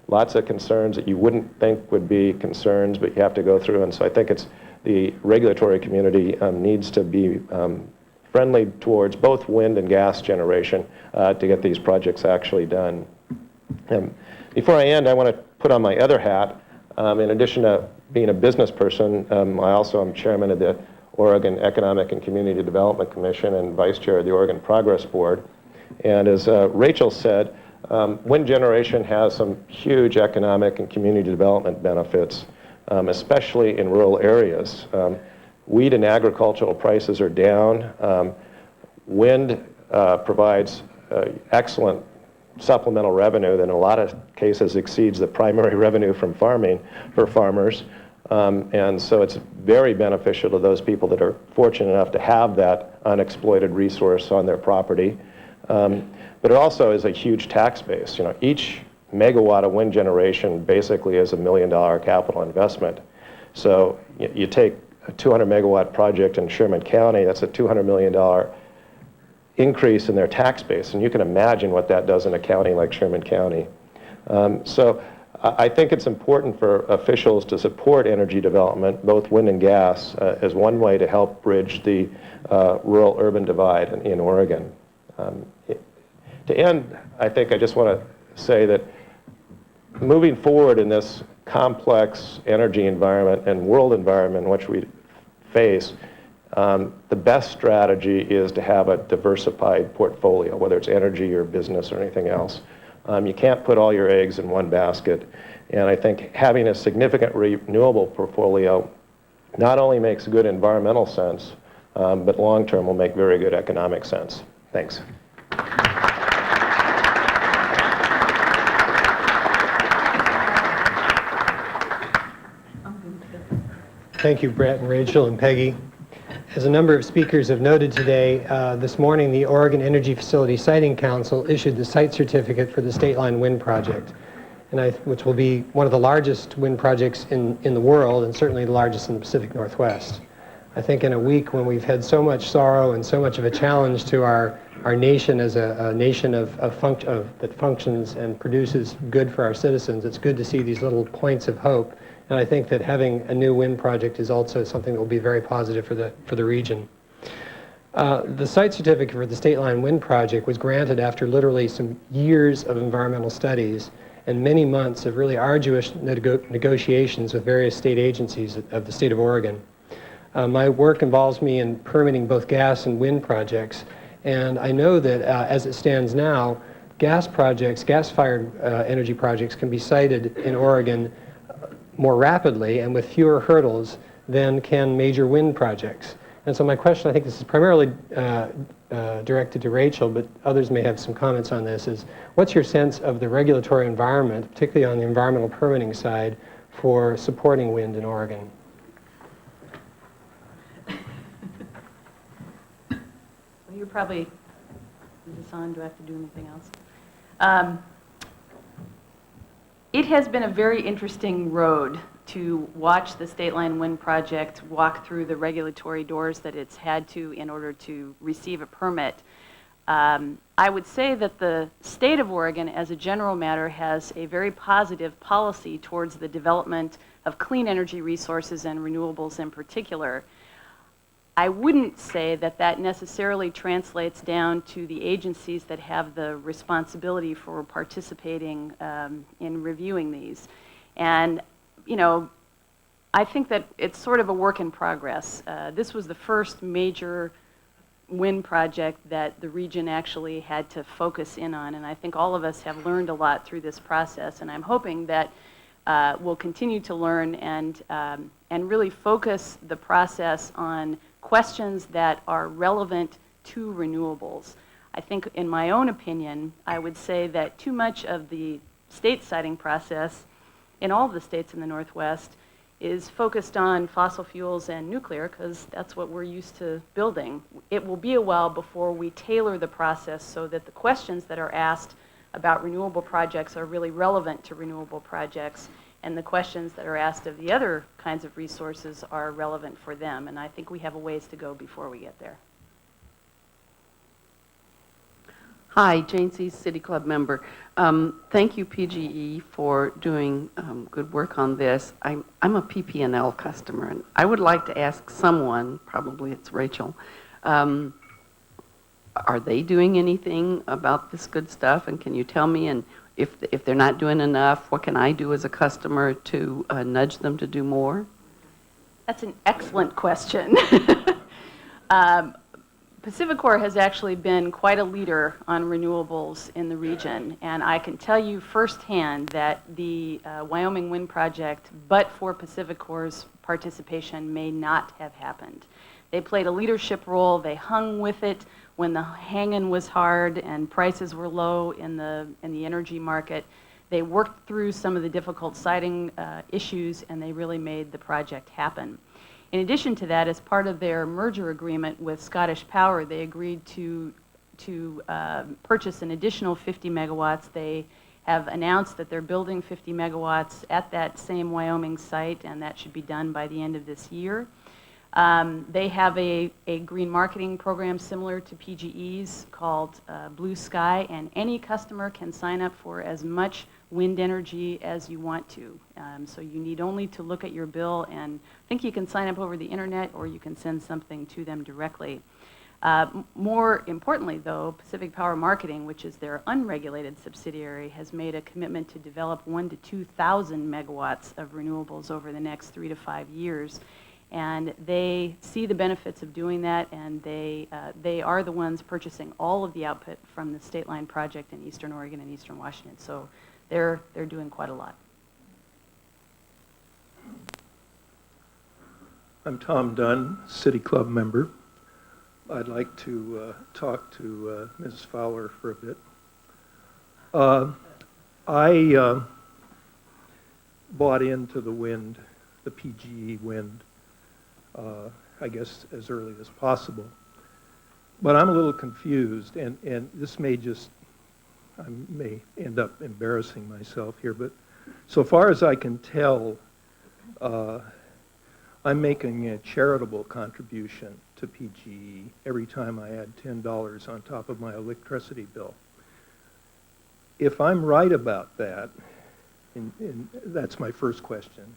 Speaker 5: Lots of concerns that you wouldn't think would be concerns, but you have to go through. And so I think it's the regulatory community needs to be friendly towards both wind and gas generation to get these projects actually done. Before I end, I want to put on my other hat. In addition to being a business person, I also am chairman of the Oregon Economic and Community Development Commission and vice chair of the Oregon Progress Board. And as Rachel said, wind generation has some huge economic and community development benefits, especially in rural areas. Wheat and agricultural prices are down. Wind provides excellent supplemental revenue that in a lot of cases exceeds the primary revenue from farming for farmers. And so it's very beneficial to those people that are fortunate enough to have that unexploited resource on their property. But it also is a huge tax base. You know, each megawatt of wind generation basically is $1 million capital investment. So you take a 200 megawatt project in Sherman County, that's a $200 million increase in their tax base. And you can imagine what that does in a county like Sherman County. So I think it's important for officials to support energy development, both wind and gas, as one way to help bridge the rural-urban divide in Oregon. To end, I think I just want to say that moving forward in this complex energy environment and world environment in which we face, the best strategy is to have a diversified portfolio, whether it's energy or business or anything else. You can't put all your eggs in one basket. And I think having a significant renewable portfolio not only makes good environmental sense, but long-term will make very good economic sense. Thanks.
Speaker 6: Thank you, Brett and Rachel and Peggy. As a number of speakers have noted today, this morning the Oregon Energy Facility Siting Council issued the site certificate for the State Line Wind Project. which will be one of the largest wind projects in the world, and certainly the largest in the Pacific Northwest. I think in a week when we've had so much sorrow and so much of a challenge to our nation as a nation that functions and produces good for our citizens, it's good to see these little points of hope. And I think that having a new wind project is also something that will be very positive for the region. The site certificate for the State Line Wind Project was granted after literally some years of environmental studies and many months of really arduous negotiations with various state agencies of the state of Oregon. My work involves me in permitting both gas and wind projects, and I know that as it stands now, gas-fired energy projects can be sited in Oregon more rapidly and with fewer hurdles than can major wind projects. And so my question, I think this is primarily directed to Rachel, but others may have some comments on this, is what's your sense of the regulatory environment, particularly on the environmental permitting side, for supporting wind in Oregon?
Speaker 4: Well, you're probably, is this on? Do I have to do anything else? It has been a very interesting road to watch the State Line Wind Project walk through the regulatory doors that it's had to in order to receive a permit. I would say that the state of Oregon, as a general matter, has a very positive policy towards the development of clean energy resources and renewables in particular. I wouldn't say that that necessarily translates down to the agencies that have the responsibility for participating in reviewing these. And, you know, I think that it's sort of a work in progress. This was the first major wind project that the region actually had to focus in on, and I think all of us have learned a lot through this process, and I'm hoping that we'll continue to learn and really focus the process on questions that are relevant to renewables. I think, in my own opinion, I would say that too much of the state siting process in all of the states in the Northwest is focused on fossil fuels and nuclear, because that's what we're used to building. It will be a while before we tailor the process so that the questions that are asked about renewable projects are really relevant to renewable projects, and the questions that are asked of the other kinds of resources are relevant for them. And I think we have a ways to go before we get there.
Speaker 7: Hi, Jane C., City Club member. Thank you, PGE, for doing good work on this. I'm a PP&L customer, and I would like to ask someone, probably it's Rachel, are they doing anything about this good stuff? And can you tell me, and if they're not doing enough, what can I do as a customer to nudge them to do more?
Speaker 4: That's an excellent question. PacifiCorp has actually been quite a leader on renewables in the region, and I can tell you firsthand that the Wyoming Wind Project, but for PacifiCorp's participation, may not have happened. They played a leadership role. They hung with it when the hanging was hard and prices were low in the energy market. They worked through some of the difficult siting issues, and they really made the project happen. In addition to that, as part of their merger agreement with Scottish Power, they agreed to purchase an additional 50 megawatts. They have announced that they're building 50 megawatts at that same Wyoming site, and that should be done by the end of this year. They have a green marketing program similar to PGE's called Blue Sky, and any customer can sign up for as much wind energy as you want to. So you need only to look at your bill, and I think you can sign up over the internet, or you can send something to them directly. More importantly, though, Pacific Power Marketing, which is their unregulated subsidiary, has made a commitment to develop 1,000 to 2,000 megawatts of renewables over the next 3 to 5 years. And they see the benefits of doing that, and they are the ones purchasing all of the output from the State Line project in Eastern Oregon and Eastern Washington. So they're doing quite a lot.
Speaker 8: I'm Tom Dunn, City Club member. I'd like to talk to Mrs. Fowler for a bit. I bought into the wind, the PGE wind, I guess as early as possible. But I'm a little confused, and this may just, I may end up embarrassing myself here, but So far as I can tell, I'm making a charitable contribution to PGE every time I add $10 on top of my electricity bill. If I'm right about that, and that's my first question,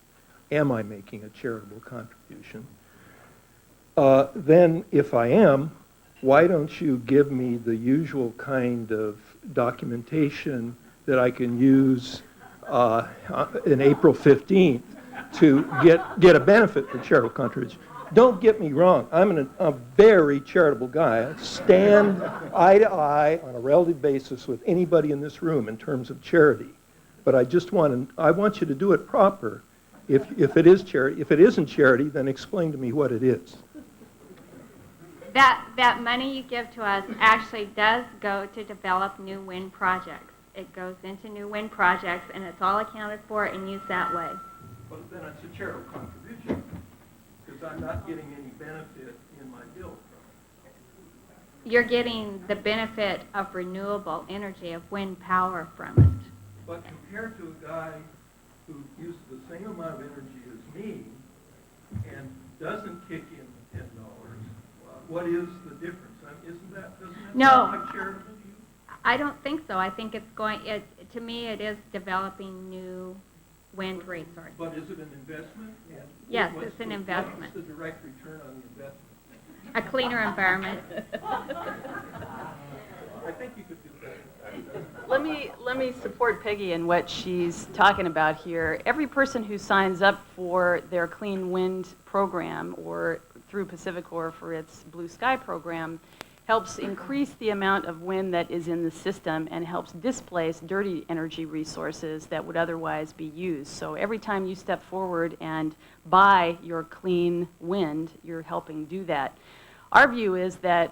Speaker 8: am I making a charitable contribution? Then if I am, why don't you give me the usual kind of documentation that I can use in April 15th to get a benefit for charitable contribution? Don't get me wrong, I'm a very charitable guy. I stand eye to eye on a relative basis with anybody in this room in terms of charity. But I want you to do it proper. If it is charity, if it isn't charity, then explain to me what it is.
Speaker 3: That money you give to us actually does go to develop new wind projects. It goes into new wind projects, and it's all accounted for and used that way.
Speaker 8: Well, then it's a charitable contribution, because I'm not getting any benefit in my bill from it.
Speaker 3: You're getting the benefit of renewable energy, of wind power from it.
Speaker 8: But compared to a guy who uses the same amount of energy as me and doesn't kick in the $10, what is the difference? Doesn't that sound like charitable to you?
Speaker 3: I don't think so. I think it's to me, it is developing new wind resources.
Speaker 8: But is it an investment? And
Speaker 3: yes, it's an investment.
Speaker 8: What's the direct return on the investment?
Speaker 3: A cleaner environment.
Speaker 8: I think you could do that.
Speaker 4: Let me support Peggy in what she's talking about here. Every person who signs up for their Clean Wind program or through PacifiCorp for its Blue Sky program helps increase the amount of wind that is in the system and helps displace dirty energy resources that would otherwise be used. So every time you step forward and buy your clean wind, you're helping do that. Our view is that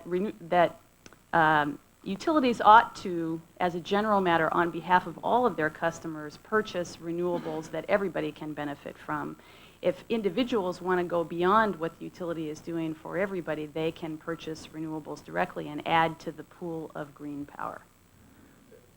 Speaker 4: utilities ought to, as a general matter, on behalf of all of their customers, purchase renewables that everybody can benefit from. If individuals want to go beyond what the utility is doing for everybody, they can purchase renewables directly and add to the pool of green power.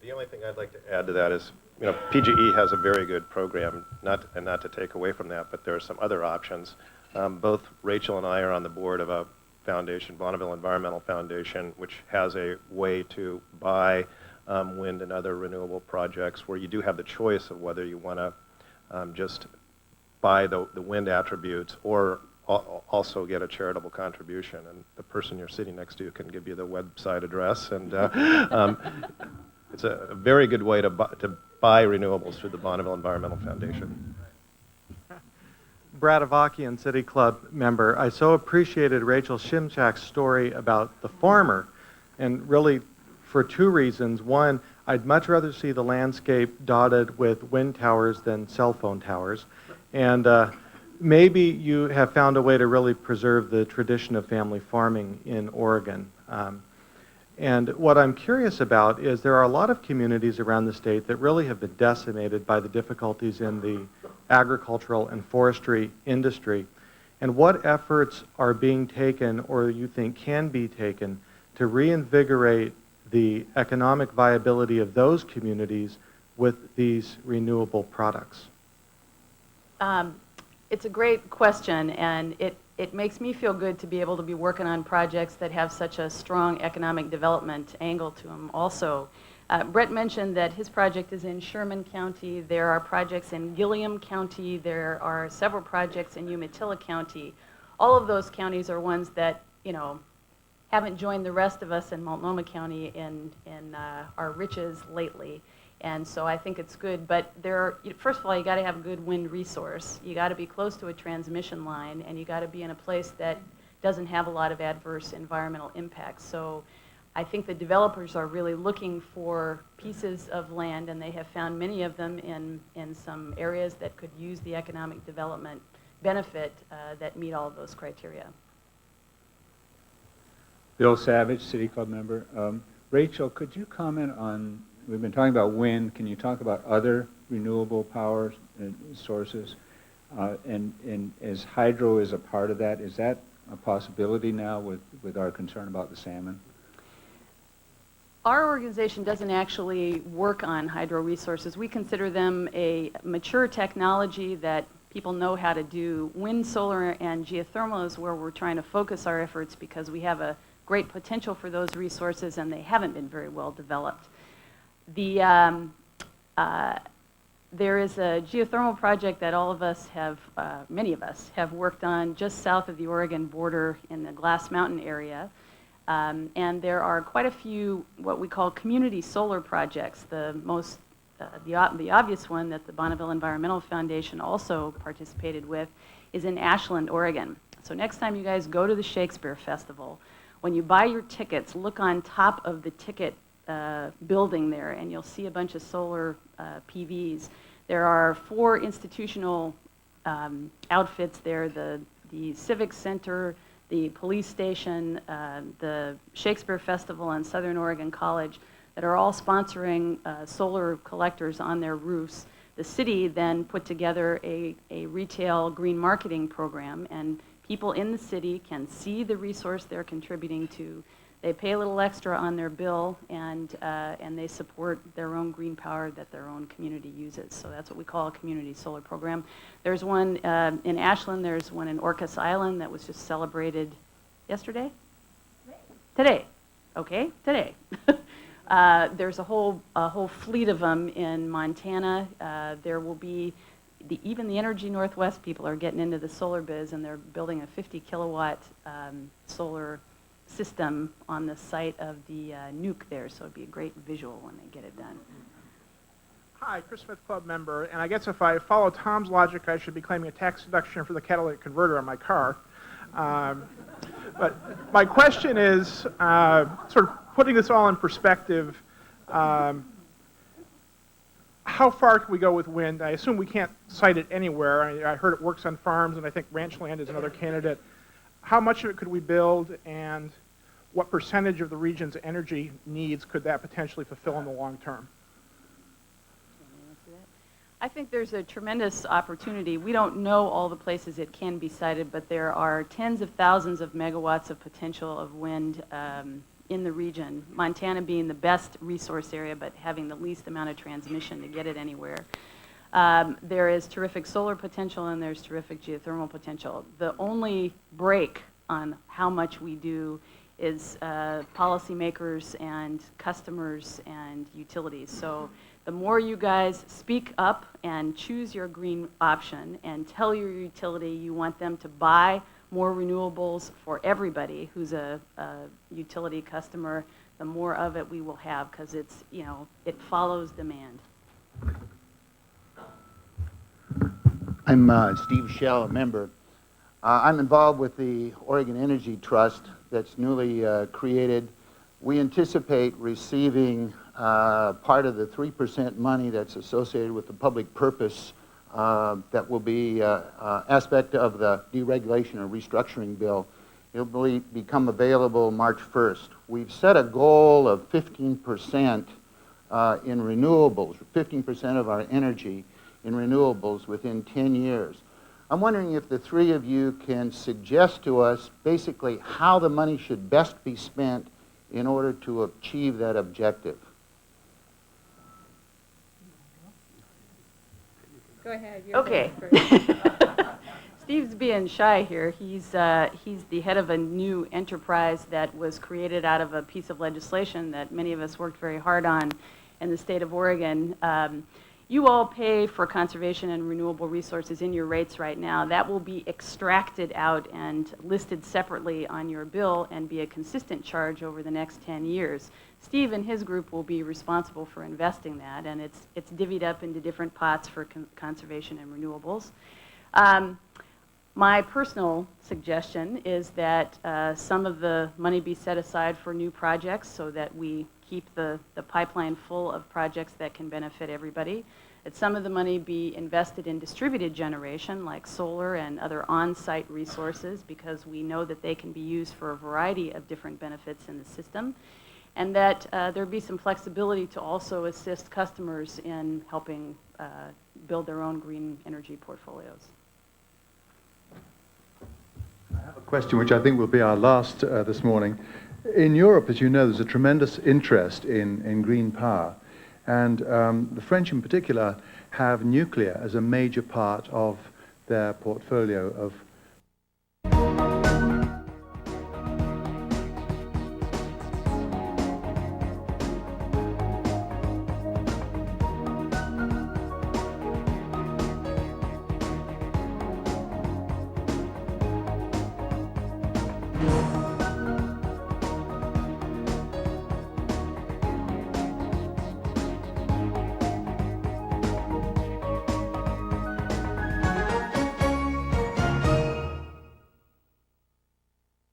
Speaker 5: The only thing I'd like to add to that is, PGE has a very good program, not to take away from that, but there are some other options. Both Rachel and I are on the board of a foundation, Bonneville Environmental Foundation, which has a way to buy wind and other renewable projects where you do have the choice of whether you want to just buy the wind attributes or also get a charitable contribution. And the person you're sitting next to can give you the website address. And it's a very good way to buy renewables through the Bonneville Environmental Foundation.
Speaker 9: Brad Avakian, City Club member. I so appreciated Rachel Shimshak's story about the farmer, and really for two reasons. One, I'd much rather see the landscape dotted with wind towers than cell phone towers. And maybe you have found a way to really preserve the tradition of family farming in Oregon. And what I'm curious about is there are a lot of communities around the state that really have been decimated by the difficulties in the agricultural and forestry industry. And what efforts are being taken or you think can be taken to reinvigorate the economic viability of those communities with these renewable products?
Speaker 4: It's a great question, and it makes me feel good to be able to be working on projects that have such a strong economic development angle to them also. Brett mentioned that his project is in Sherman County. There are projects in Gilliam County. There are several projects in Umatilla County. All of those counties are ones that, haven't joined the rest of us in Multnomah County in our riches lately. And so I think it's good, but first of all, you got to have a good wind resource. You got to be close to a transmission line, and you got to be in a place that doesn't have a lot of adverse environmental impacts. So I think the developers are really looking for pieces of land, and they have found many of them in some areas that could use the economic development benefit that meet all of those criteria.
Speaker 10: Bill Savage, City Club member. Rachel, could you comment on, we've been talking about wind, can you talk about other renewable power sources? And as hydro is a part of that, is that a possibility now with our concern about the salmon?
Speaker 4: Our organization doesn't actually work on hydro resources. We consider them a mature technology that people know how to do. Wind, solar, and geothermal is where we're trying to focus our efforts because we have a great potential for those resources and they haven't been very well developed. There is a geothermal project that all of us have, many of us, have worked on just south of the Oregon border in the Glass Mountain area. And there are quite a few what we call community solar projects. The obvious one that the Bonneville Environmental Foundation also participated with is in Ashland, Oregon. So next time you guys go to the Shakespeare Festival, when you buy your tickets, look on top of the ticket building there and you'll see a bunch of solar PVs. There are 4 institutional outfits there, the Civic Center, the police station, the Shakespeare Festival, and Southern Oregon College that are all sponsoring solar collectors on their roofs. The city then put together a retail green marketing program, and people in the city can see the resource they're contributing to. They pay a little extra on their bill, and they support their own green power that their own community uses. So that's what we call a community solar program. There's one in Ashland. There's one in Orcas Island that was just celebrated yesterday? Today. Okay, today. There's a whole fleet of them in Montana. There will be, even the Energy Northwest people are getting into the solar biz, and they're building a 50 kilowatt solar system on the site of the nuke there, so it'd be a great visual when they get it done.
Speaker 11: Hi, Chris Smith, club member, and I guess if I follow Tom's logic, I should be claiming a tax deduction for the catalytic converter on my car. But my question is, sort of putting this all in perspective, how far can we go with wind? I assume we can't site it anywhere. I heard it works on farms, and I think ranch land is another candidate. How much of it could we build, and what percentage of the region's energy needs could that potentially fulfill in the long term?
Speaker 4: I think there's a tremendous opportunity. We don't know all the places it can be sited, but there are tens of thousands of megawatts of potential of wind in the region, Montana being the best resource area, but having the least amount of transmission to get it anywhere. There is terrific solar potential and there's terrific geothermal potential. The only break on how much we do is policymakers and customers and utilities. So the more you guys speak up and choose your green option and tell your utility you want them to buy more renewables for everybody who's a utility customer, the more of it we will have, because it's, it follows demand.
Speaker 12: I'm Steve Shell, a member. I'm involved with the Oregon Energy Trust that's newly created. We anticipate receiving part of the 3% money that's associated with the public purpose that will be aspect of the deregulation or restructuring bill. It'll become available March 1st. We've set a goal of 15% in renewables, 15% of our energy in renewables within 10 years. I'm wondering if the three of you can suggest to us basically how the money should best be spent in order to achieve that objective.
Speaker 3: Go ahead.
Speaker 4: Okay. Steve's being shy here. He's the head of a new enterprise that was created out of a piece of legislation that many of us worked very hard on in the state of Oregon. You all pay for conservation and renewable resources in your rates right now. That will be extracted out and listed separately on your bill and be a consistent charge over the next 10 years. Steve and his group will be responsible for investing that, and it's divvied up into different pots for conservation and renewables. My personal suggestion is that some of the money be set aside for new projects so that we keep the pipeline full of projects that can benefit everybody. That some of the money be invested in distributed generation like solar and other on-site resources, because we know that they can be used for a variety of different benefits in the system. And that there be some flexibility to also assist customers in helping build their own green energy portfolios.
Speaker 2: I have a question which I think will be our last this morning. In Europe, as you know, there's a tremendous interest in green power. And the French in particular have nuclear as a major part of their portfolio